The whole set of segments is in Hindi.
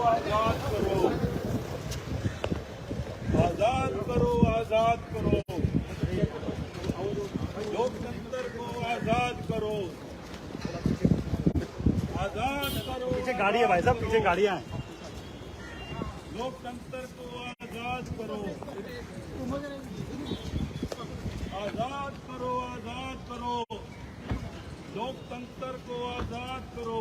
आजाद करो, आजाद करो, आजाद करो, लोकतंत्र को आजाद करो, आजाद करो। पीछे गाड़ी है भाई साहब, पीछे गाड़ियां हैं। लोकतंत्र को आजाद करो, आजाद करो, आजाद करो, लोकतंत्र को आजाद करो।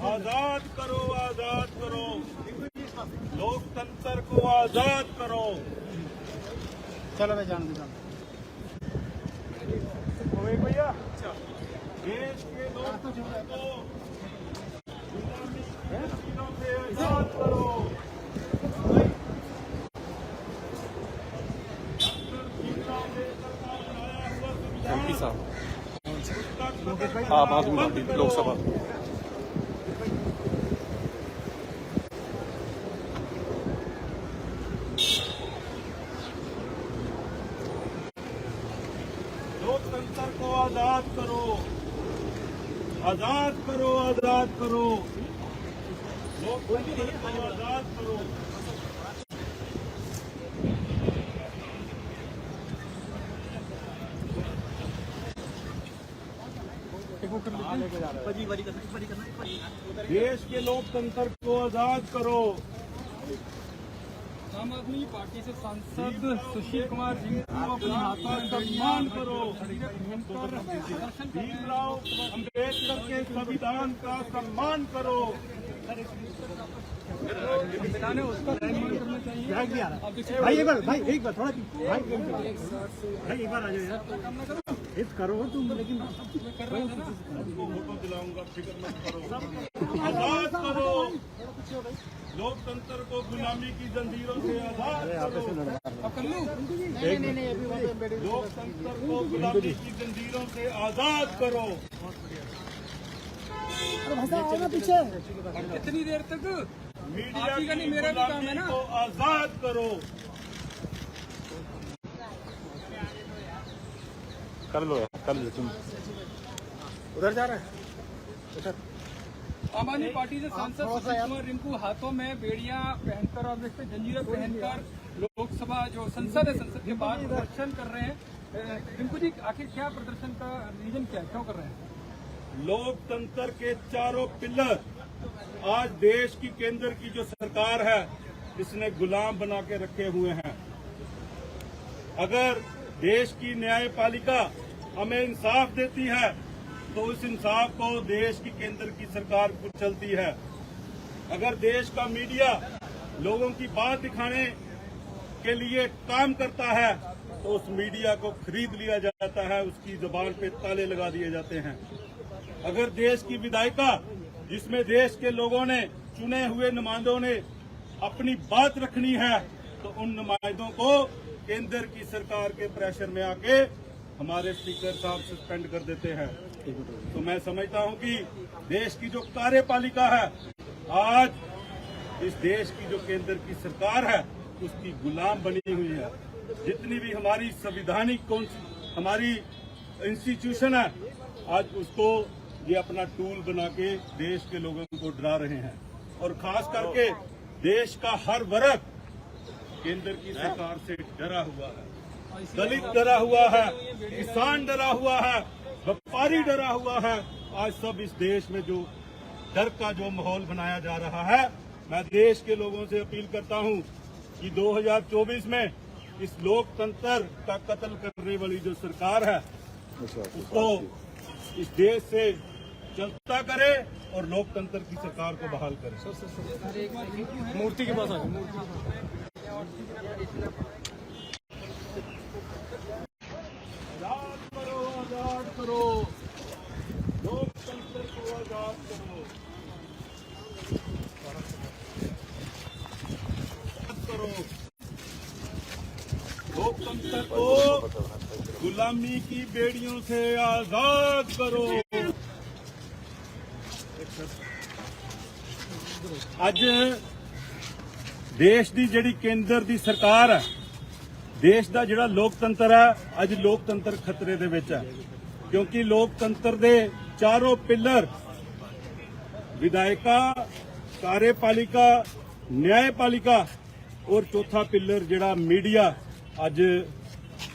आजाद करो, आजाद करो, लोकतंत्र को आजाद करो। चलो मैं जान दूंगा भैया, देश के लोकतंत्र को गुलामी की जंजीरों से आजाद करो। एमपी साहब आप आजम लोकसभा लोकतंत्र को आजाद करो, आजाद करो, आजाद करो, लोकतंत्र को आजाद करो। देश के लोकतंत्र को आजाद करो। आम आदमी पार्टी से सांसद सुशील कुमार जी को अपने हाथों में सम्मान करो। भीमराव अम्बेडकर के संविधान का सम्मान करो। उसका सम्मान करना चाहिए। भाई एक बार, भाई एक बार थोड़ा भाई एक बार आ जाओ यार, हित करो तुम, लेकिन फोटो दिलाऊंगा, फिक्र मत करो। आजाद करो, लोकतंत्र को गुलामी की जंजीरों से आजाद करो। लोकतंत्र को गुलामी की जंजीरों से आजाद करो। कितनी देर तक मीडिया की मेरा भी काम है गुलामी ना। को आजाद करो। कर लो तुम उधर जा रहे हैं। आम आदमी पार्टी से सांसद सुशील कुमार रिंकू हाथों में बेड़ियां पहनकर और जिस पे जंजीरें पहनकर लोकसभा जो संसद है, संसद के बाहर प्रदर्शन कर रहे हैं। रिंकू जी, आखिर क्या प्रदर्शन का रीजन क्या है, क्यों कर रहे हैं? लोकतंत्र के चारों पिलर आज देश की केंद्र की जो सरकार है इसने गुलाम बना के रखे हुए हैं। अगर देश की न्यायपालिका हमें इंसाफ देती है तो उस इंसाफ को देश की केंद्र की सरकार कुचलती है। अगर देश का मीडिया लोगों की बात दिखाने के लिए काम करता है तो उस मीडिया को खरीद लिया जाता है, उसकी जुबान पे ताले लगा दिए जाते हैं। अगर देश की विधायिका जिसमें देश के लोगों ने, चुने हुए नुमाइंदों ने अपनी बात रखनी है तो उन नुमाइंदों को केंद्र की सरकार के प्रेशर में आके हमारे स्पीकर साहब सस्पेंड कर देते हैं। तो मैं समझता हूं कि देश की जो कार्यपालिका है आज इस देश की जो केंद्र की सरकार है उसकी गुलाम बनी हुई है। जितनी भी हमारी संविधानिक हमारी इंस्टीट्यूशन है आज उसको ये अपना टूल बना के देश के लोगों को डरा रहे हैं। और खास करके देश का हर वर्ग केंद्र की सरकार से डरा हुआ है। दलित डरा हुआ है, किसान डरा हुआ है, व्यापारी डरा हुआ है। आज सब इस देश में जो डर का जो माहौल बनाया जा रहा है, मैं देश के लोगों से अपील करता हूं कि 2024 में इस लोकतंत्र का कत्ल करने वाली जो सरकार है उसको इस देश से चलता करे और लोकतंत्र की सरकार को बहाल करे। मूर्ति के पास आ आजाद करो, आजाद करो, लोकतंत्र को आजाद करो, लोकतंत्र को गुलामी की बेड़ियों से आजाद करो। ਅੱਜ देश की ਜਿਹੜੀ केंद्र की सरकार है, देश का ਜਿਹੜਾ लोकतंत्र है, ਅੱਜ लोकतंत्र खतरे ਦੇ ਵਿੱਚ है। क्योंकि लोकतंत्र दे चारों पिलर विधायिका, कार्यपालिका, न्यायपालिका और चौथा पिलर जिहड़ा मीडिया अज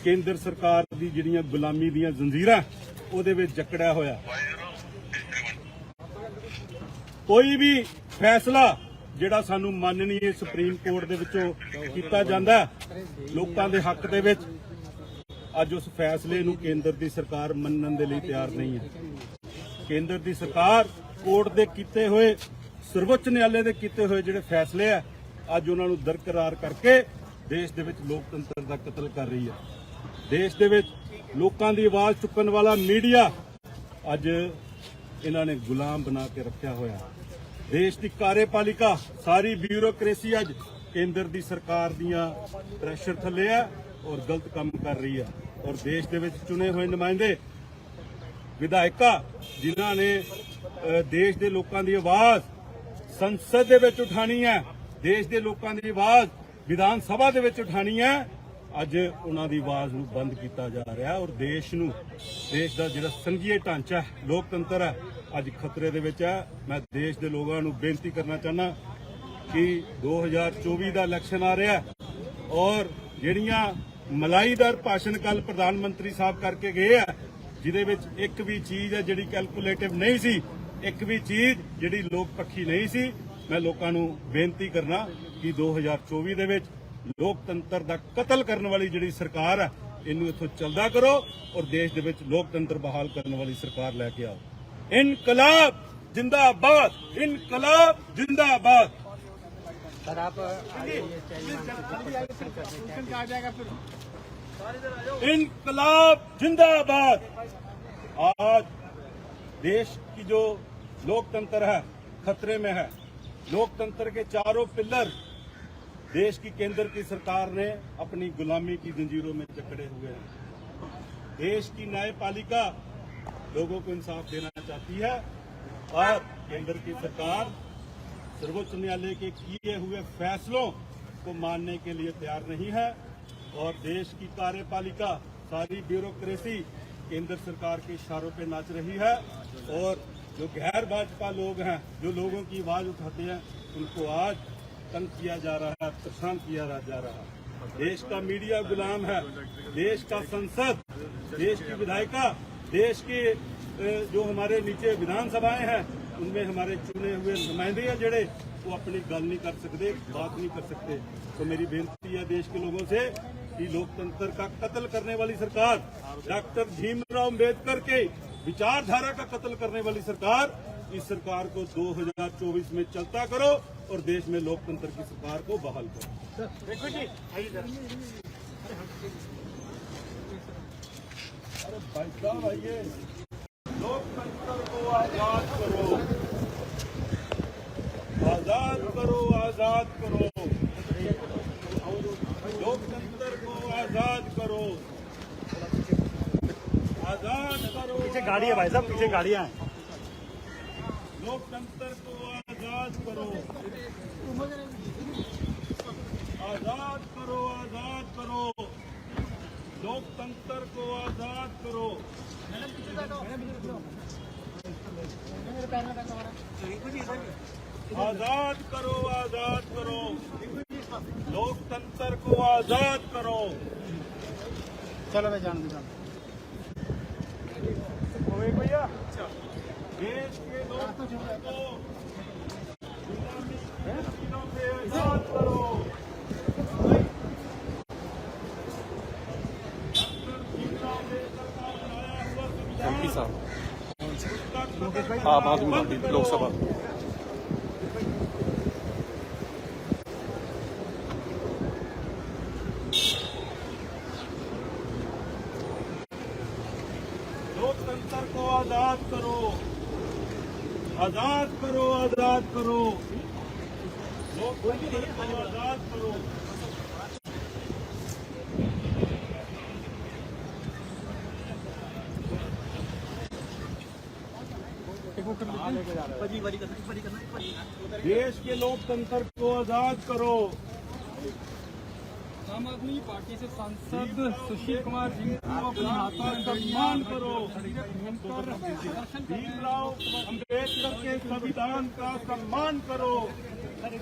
केंद्र सरकार दी जिहड़ियां गुलामी दीयां जंजीरां ਉਹਦੇ ਵਿੱਚ ਜਕੜਿਆ ਹੋਇਆ। ਕੋਈ ਵੀ ਫੈਸਲਾ ਜਿਹੜਾ ਸਾਨੂੰ ਮਾਨनीय ਸੁਪਰੀਮ ਕੋਰਟ ਦੇ ਵਿੱਚੋਂ ਕੀਤਾ ਜਾਂਦਾ ਲੋਕਾਂ ਦੇ ਹੱਕ ਦੇ ਵਿੱਚ, ਅੱਜ ਉਸ ਫੈਸਲੇ ਨੂੰ ਕੇਂਦਰ ਦੀ ਸਰਕਾਰ ਮੰਨਣ ਦੇ ਲਈ ਤਿਆਰ ਨਹੀਂ ਹੈ। ਕੇਂਦਰ ਦੀ ਸਰਕਾਰ ਕੋਰਟ ਦੇ ਕੀਤੇ ਹੋਏ, ਸਰਵੋੱਚ ਨਿਆਲੇ ਦੇ ਕੀਤੇ ਹੋਏ ਜਿਹੜੇ ਫੈਸਲੇ ਆ, ਅੱਜ ਉਹਨਾਂ ਨੂੰ ਦਰਕਰਾਰ ਕਰਕੇ ਦੇਸ਼ ਦੇ ਵਿੱਚ ਲੋਕਤੰਤਰ ਦਾ ਕਤਲ ਕਰ ਰਹੀ ਹੈ। ਦੇਸ਼ ਦੇ ਵਿੱਚ ਲੋਕਾਂ ਦੀ ਆਵਾਜ਼ ਚੁੱਕਣ ਵਾਲਾ ਮੀਡੀਆ ਅੱਜ ਇਹਨਾਂ ਨੇ ਗੁਲਾਮ ਬਣਾ ਕੇ ਰੱਖਿਆ ਹੋਇਆ। ਦੇਸ਼ ਦੀ ਕਾਰਜਪਾਲਿਕਾ, ਸਾਰੀ ਬਿਊਰੋਕ੍ਰੇਸੀ ਅੱਜ ਕੇਂਦਰ ਦੀ ਸਰਕਾਰ ਦੀਆਂ ਪ੍ਰੈਸ਼ਰ ਥੱਲੇ ਹੈ ਔਰ ਗਲਤ ਕੰਮ ਕਰ ਰਹੀ ਹੈ। ਔਰ ਦੇਸ਼ ਦੇ ਵਿੱਚ ਚੁਣੇ ਹੋਏ ਨੁਮਾਇੰਦੇ, ਵਿਧਾਇਕਾ, ਜਿਨ੍ਹਾਂ ਨੇ ਦੇਸ਼ ਦੇ ਲੋਕਾਂ ਦੀ ਆਵਾਜ਼ ਸੰਸਦ ਦੇ ਵਿੱਚ ਉਠਾਣੀ ਹੈ, ਦੇਸ਼ ਦੇ ਲੋਕਾਂ ਦੀ ਆਵਾਜ਼ ਵਿਧਾਨ ਸਭਾ ਦੇ ਵਿੱਚ ਉਠਾਣੀ ਹੈ, ਅੱਜ ਉਹਨਾਂ ਦੀ ਆਵਾਜ਼ ਨੂੰ ਬੰਦ ਕੀਤਾ ਜਾ ਰਿਹਾ ਔਰ ਦੇਸ਼ ਦਾ ਜਿਹੜਾ ਸੰਘੀਏ ਢਾਂਚਾ ਲੋਕਤੰਤਰ ਹੈ ਅੱਜ ਖਤਰੇ ਦੇ ਵਿੱਚ ਹੈ। ਮੈਂ ਦੇਸ਼ ਦੇ ਲੋਕਾਂ ਨੂੰ ਬੇਨਤੀ ਕਰਨਾ ਚਾਹੁੰਦਾ ਕਿ 2024 ਦਾ ਇਲੈਕਸ਼ਨ ਆ ਰਿਹਾ ਔਰ ਜਿਹੜੀਆਂ ਮਲਾਈਦਾਰ ਭਾਸ਼ਣ ਕੱਲ ਪ੍ਰਧਾਨ ਮੰਤਰੀ ਸਾਹਿਬ ਕਰਕੇ ਗਏ ਆ, ਜਿਹਦੇ ਵਿੱਚ ਇੱਕ ਵੀ ਚੀਜ਼ ਹੈ ਜਿਹੜੀ ਕੈਲਕੂਲੇਟਿਵ ਨਹੀਂ ਸੀ, ਇੱਕ ਵੀ ਚੀਜ਼ ਜਿਹੜੀ ਲੋਕ ਪੱਖੀ ਨਹੀਂ ਸੀ। ਮੈਂ ਲੋਕਾਂ ਨੂੰ ਬੇਨਤੀ ਕਰਨਾ ਕਿ 2024 ਦੇ ਵਿੱਚ ਲੋਕਤੰਤਰ ਦਾ ਕਤਲ ਕਰਨ ਵਾਲੀ ਜਿਹੜੀ ਸਰਕਾਰ ਹੈ ਇਹਨੂੰ ਇੱਥੋਂ ਚਲਦਾ ਕਰੋ ਔਰ ਦੇਸ਼ ਦੇ ਵਿੱਚ ਲੋਕਤੰਤਰ ਬਹਾਲ ਕਰਨ ਵਾਲੀ ਸਰਕਾਰ ਲੈ ਕੇ ਆਓ। ਇਨਕਲਾਬ जिंदाबाद, इनकलाब जिंदाबाद। सर आप इनकलाब जिंदाबाद। आज देश की जो लोकतंत्र है खतरे में है। लोकतंत्र के चारों पिलर देश की केंद्र की सरकार ने अपनी गुलामी की जंजीरों में जकड़े हुए हैं। देश की न्यायपालिका लोगों को इंसाफ देना चाहती है और केंद्र की सरकार सर्वोच्च न्यायालय के किए हुए फैसलों को मानने के लिए तैयार नहीं है और देश की कार्यपालिका, सारी ब्यूरोक्रेसी केंद्र सरकार के इशारों पे नाच रही है और जो गैर भाजपा लोग हैं, जो लोगों की आवाज उठाते हैं, उनको आज तंग किया जा रहा है, परेशान किया जा रहा है। देश का मीडिया गुलाम है, देश का संसद, देश की विधायिका, देश के जो हमारे नीचे विधानसभाएं हैं उनमें हमारे चुने हुए नुमाइंदे हैं जड़े वो अपनी गल नहीं कर सकते, बात नहीं कर सकते। तो मेरी बेनती है देश के लोगों से कि लोकतंत्र का कत्ल करने वाली सरकार, डॉक्टर भीमराव अम्बेडकर के विचारधारा का कत्ल करने वाली सरकार, इस सरकार को 2024 में चलता करो और देश में लोकतंत्र की सरकार को बहाल करो। अरे भाई साहब आइए, लोकतंत्र को आजाद करो, आजाद करो, आजाद करो, लोकतंत्र को आजाद करो, आजाद करो। पीछे गाड़ी है भाई साहब, पीछे गाड़ियां हैं। लोकतंत्र को आजाद करो, आजाद करो, आजाद करो, लोकतंत्र को आजाद करो। आजाद करो, आजाद करो, लोकतंत्र को आजाद करो। चलो मैं जान दूंगा भैया, देश के लोकतंत्र को गुलामी से आजाद करो। एमपी साहब आम आदमी पार्टी लोकसभा। लोकतंत्र को आजाद करो, आजाद करो, आजाद करो, लोकतंत्र को आजाद करो। देश के लोकतंत्र को आजाद करो। आम आदमी पार्टी से सांसद सुशील कुमार रिंकू अपने हाथों में सम्मान करो। भयंकर प्रदर्शन कर रहे हैं। भीमराव अम्बेडकर के संविधान का सम्मान करो। मैंने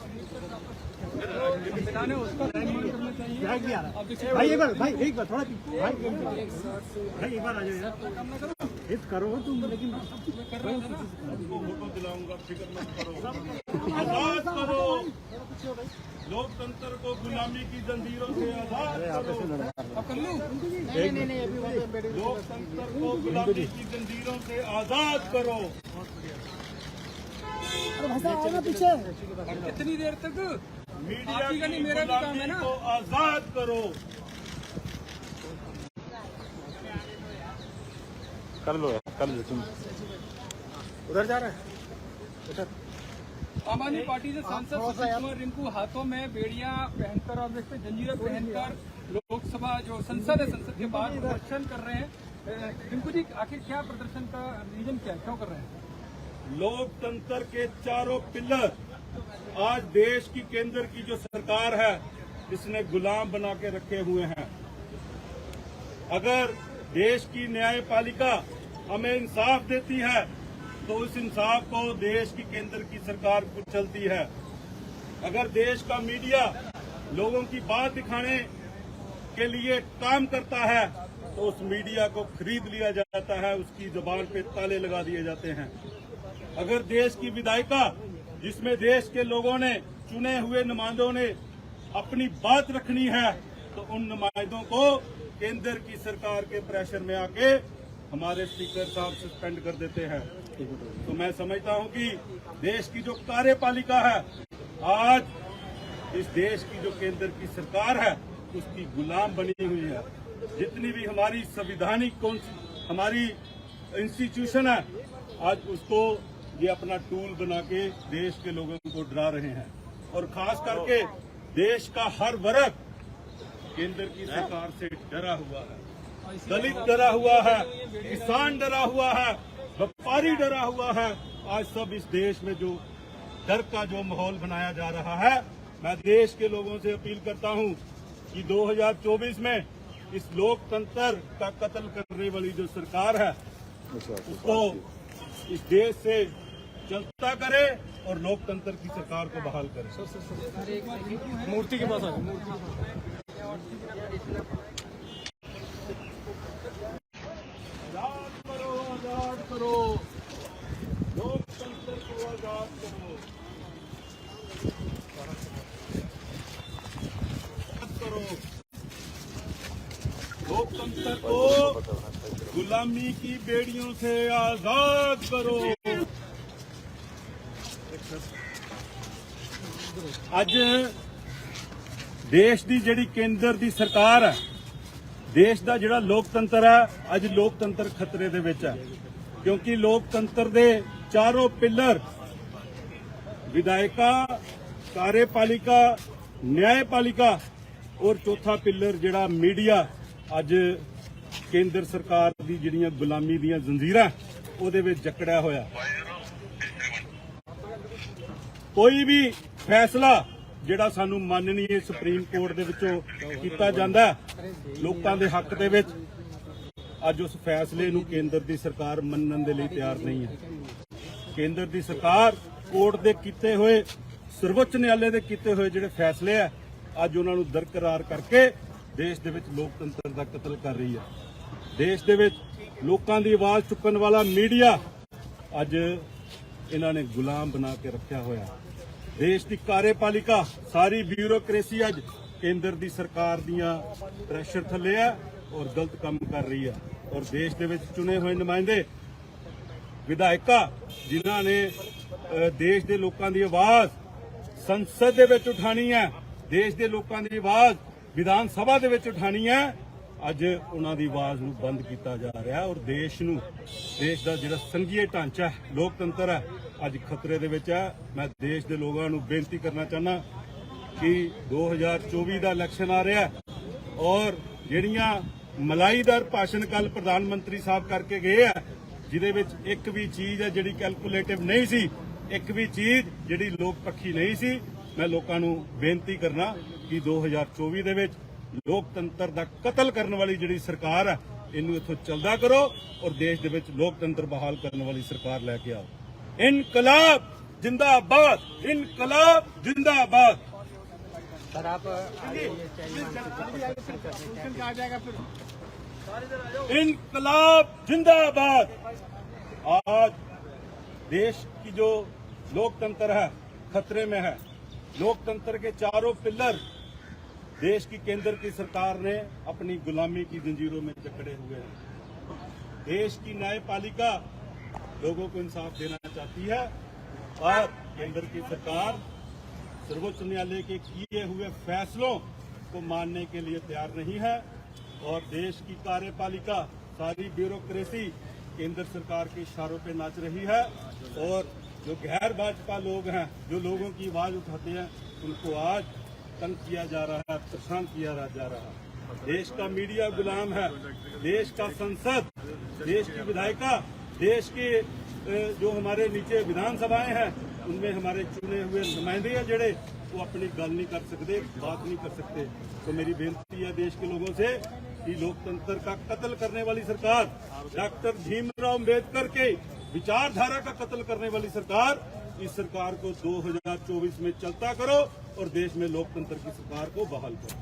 उसका सम्मान करना चाहिए। बैग भी आ रहा अब है देखिए भाई एक बार थोड़ा भाई एक बार आ जाओ यार हित करो तुम लेकिन कर रहे थे ना। आपको फोटो दिलाऊंगा, फिक्र मत करो। आजाद करो लोकतंत्र को, गुलामी की जंजीरों से आजाद करो। अब कर लूं? लोकतंत्र को गुलामी की जंजीरों से आजाद करो। कितनी देर तक? मीडिया आपकी का की नहीं, मेरा भी काम है गुलामी ना। को आजाद करो। कर लो यार, कर लो तुम। उधर जा रहा है। आम आदमी पार्टी से सांसद सुशील कुमार रिंकू हाथों में बेड़ियां पहनकर और इस पे जंजीरें पहनकर लोकसभा जो संसद है, संसद के बाहर प्रदर्शन कर रहे हैं। रिंकू जी, आखिर क्या प्रदर्शन का रीजन क्या है, क्यों कर रहे हैं? लोकतंत्र के चारों पिलर आज देश की केंद्र की जो सरकार है इसने गुलाम बना के रखे हुए हैं। अगर देश की न्यायपालिका हमें इंसाफ देती है तो उस इंसाफ को देश की केंद्र की सरकार कुचलती है। अगर देश का मीडिया लोगों की बात दिखाने के लिए काम करता है तो उस मीडिया को खरीद लिया जाता है, उसकी जुबान पे ताले लगा दिए जाते हैं। अगर देश की विधायिका जिसमें देश के लोगों ने, चुने हुए नुमाइंदों ने अपनी बात रखनी है तो उन नुमाइंदों को केंद्र की सरकार के प्रेशर में आके हमारे स्पीकर साहब सस्पेंड कर देते हैं। तो मैं समझता हूं कि देश की जो कार्यपालिका है आज इस देश की जो केंद्र की सरकार है उसकी गुलाम बनी हुई है। जितनी भी हमारी संविधानिक हमारी इंस्टीट्यूशन है आज उसको ये अपना टूल बना के देश के लोगों को डरा रहे हैं। और खास करके देश का हर वर्ग केंद्र की सरकार से डरा हुआ है। दलित डरा हुआ है, किसान डरा हुआ है, व्यापारी डरा हुआ है। आज सब इस देश में जो डर का जो माहौल बनाया जा रहा है, मैं देश के लोगों से अपील करता हूं कि 2024 में इस लोकतंत्र का कत्ल करने वाली जो सरकार है उसको इस देश से चलता करे और लोकतंत्र की सरकार को बहाल करे। मूर्ति के पास आ आजाद करो, आजाद करो, लोकतंत्र को आजाद करो। करो लोकतंत्र को गुलामी की बेड़ियों से आजाद करो। ਅੱਜ ਦੇਸ਼ ਦੀ ਜਿਹੜੀ ਕੇਂਦਰ ਦੀ ਸਰਕਾਰ ਹੈ, ਦੇਸ਼ ਦਾ ਜਿਹੜਾ ਲੋਕਤੰਤਰ ਹੈ, ਅੱਜ ਲੋਕਤੰਤਰ ਖਤਰੇ ਦੇ ਵਿੱਚ ਹੈ ਕਿਉਂਕਿ ਲੋਕਤੰਤਰ ਦੇ ਚਾਰੋਂ ਪਿੱਲਰ ਵਿਧਾਇਕਾ, ਕਾਰਜਪਾਲਿਕਾ, ਨਿਆਂਪਾਲਿਕਾ ਔਰ ਚੌਥਾ ਪਿੱਲਰ ਜਿਹੜਾ ਮੀਡੀਆ ਅੱਜ ਕੇਂਦਰ ਸਰਕਾਰ ਦੀ ਜਿਹੜੀਆਂ ਗੁਲਾਮੀ ਦੀਆਂ ਜ਼ੰਜੀਰਾਂ ਉਹਦੇ ਵਿੱਚ ਜਕੜਿਆ ਹੋਇਆ। ਕੋਈ ਵੀ ਫੈਸਲਾ ਜਿਹੜਾ ਸਾਨੂੰ ਮਾਨनीय ਸੁਪਰੀਮ ਕੋਰਟ ਦੇ ਵਿੱਚੋਂ ਕੀਤਾ ਜਾਂਦਾ ਲੋਕਾਂ ਦੇ ਹੱਕ ਦੇ ਵਿੱਚ, ਅੱਜ ਉਸ ਫੈਸਲੇ ਨੂੰ ਕੇਂਦਰ ਦੀ ਸਰਕਾਰ ਮੰਨਣ ਦੇ ਲਈ ਤਿਆਰ ਨਹੀਂ ਹੈ। ਕੇਂਦਰ ਦੀ ਸਰਕਾਰ ਕੋਰਟ ਦੇ ਕੀਤੇ ਹੋਏ, ਸਰਵੋੱਚ ਨਿਆਲੇ ਦੇ ਕੀਤੇ ਹੋਏ ਜਿਹੜੇ ਫੈਸਲੇ ਆ ਅੱਜ ਉਹਨਾਂ ਨੂੰ ਦਰਕਰਾਰ ਕਰਕੇ ਦੇਸ਼ ਦੇ ਵਿੱਚ ਲੋਕਤੰਤਰ ਦਾ ਕਤਲ ਕਰ ਰਹੀ ਹੈ। ਦੇਸ਼ ਦੇ ਵਿੱਚ ਲੋਕਾਂ ਦੀ ਆਵਾਜ਼ ਚੁੱਕਣ ਵਾਲਾ ਮੀਡੀਆ ਅੱਜ ਇਹਨਾਂ ਨੇ ਗੁਲਾਮ ਬਣਾ ਕੇ ਰੱਖਿਆ ਹੋਇਆ। देश की कार्यपालिका सारी ब्यूरोक्रेसी अज केंद्र की सरकार दियां प्रेशर थले है और गलत काम कर रही है। और देश के विच चुने हुए नुमाइंदे विधायिका जिन्हां ने देश के लोगों की आवाज़ संसद दे विच उठानी है, देश के लोगों की आवाज़ विधान सभा दे विच उठानी है, अज उन्हां दी आवाज़ नूं बंद किया जा रहा है। और देश का जिहड़ा संघीय ढांचा है, लोकतंत्र है, ਅੱਜ ਖਤਰੇ ਦੇ ਵਿੱਚ ਹੈ। ਮੈਂ ਦੇਸ਼ ਦੇ ਲੋਕਾਂ ਨੂੰ ਬੇਨਤੀ ਕਰਨਾ ਚਾਹੁੰਦਾ ਕਿ 2024 ਦਾ ਇਲੈਕਸ਼ਨ ਆ ਰਿਹਾ ਔਰ ਜਿਹੜੀਆਂ ਮਲਾਈਦਾਰ ਭਾਸ਼ਣ ਕੱਲ ਪ੍ਰਧਾਨ ਮੰਤਰੀ ਸਾਹਿਬ ਕਰਕੇ ਗਏ ਆ ਜਿਹਦੇ ਵਿੱਚ ਇੱਕ ਵੀ ਚੀਜ਼ ਹੈ ਜਿਹੜੀ ਕੈਲਕੂਲੇਟਿਵ ਨਹੀਂ ਸੀ, ਇੱਕ ਵੀ ਚੀਜ਼ ਜਿਹੜੀ ਲੋਕ ਪੱਖੀ ਨਹੀਂ ਸੀ। ਮੈਂ ਲੋਕਾਂ ਨੂੰ ਬੇਨਤੀ ਕਰਨਾ ਕਿ 2024 ਦੇ ਵਿੱਚ ਲੋਕਤੰਤਰ ਦਾ ਕਤਲ ਕਰਨ ਵਾਲੀ ਜਿਹੜੀ ਸਰਕਾਰ ਹੈ ਇਹਨੂੰ ਇੱਥੋਂ ਚਲਦਾ ਕਰੋ ਔਰ ਦੇਸ਼ ਦੇ ਵਿੱਚ ਲੋਕਤੰਤਰ ਬਹਾਲ ਕਰਨ ਵਾਲੀ ਸਰਕਾਰ ਲੈ ਕੇ ਆਓ। ਇਨਕਲਾਬ जिंदाबाद, इनकलाब जिंदाबाद। सर आप इनकलाब जिंदाबाद। आज देश की जो लोकतंत्र है खतरे में है। लोकतंत्र के चारों पिलर देश की केंद्र की सरकार ने अपनी गुलामी की जंजीरों में जकड़े हुए हैं। देश की न्यायपालिका लोगों को इंसाफ देना चाहती है और केंद्र की सरकार सर्वोच्च न्यायालय के किए हुए फैसलों को मानने के लिए तैयार नहीं है और देश की कार्यपालिका सारी ब्यूरोक्रेसी केंद्र सरकार के इशारों पे नाच रही है और जो गैर भाजपा लोग हैं, जो लोगों की आवाज उठाते हैं, उनको आज तंग किया जा रहा है, परेशान किया जा रहा है। देश का मीडिया गुलाम है, देश का संसद, देश की विधायिका, देश के जो हमारे नीचे विधानसभाएं हैं उनमें हमारे चुने हुए नुमाइंदे हैं जड़े वो अपनी गल नहीं कर सकते, बात नहीं कर सकते। तो मेरी बेनती है देश के लोगों से कि लोकतंत्र का कत्ल करने वाली सरकार, डॉक्टर भीमराव अम्बेडकर के विचारधारा का कत्ल करने वाली सरकार, इस सरकार को 2024 में चलता करो और देश में लोकतंत्र की सरकार को बहाल करो।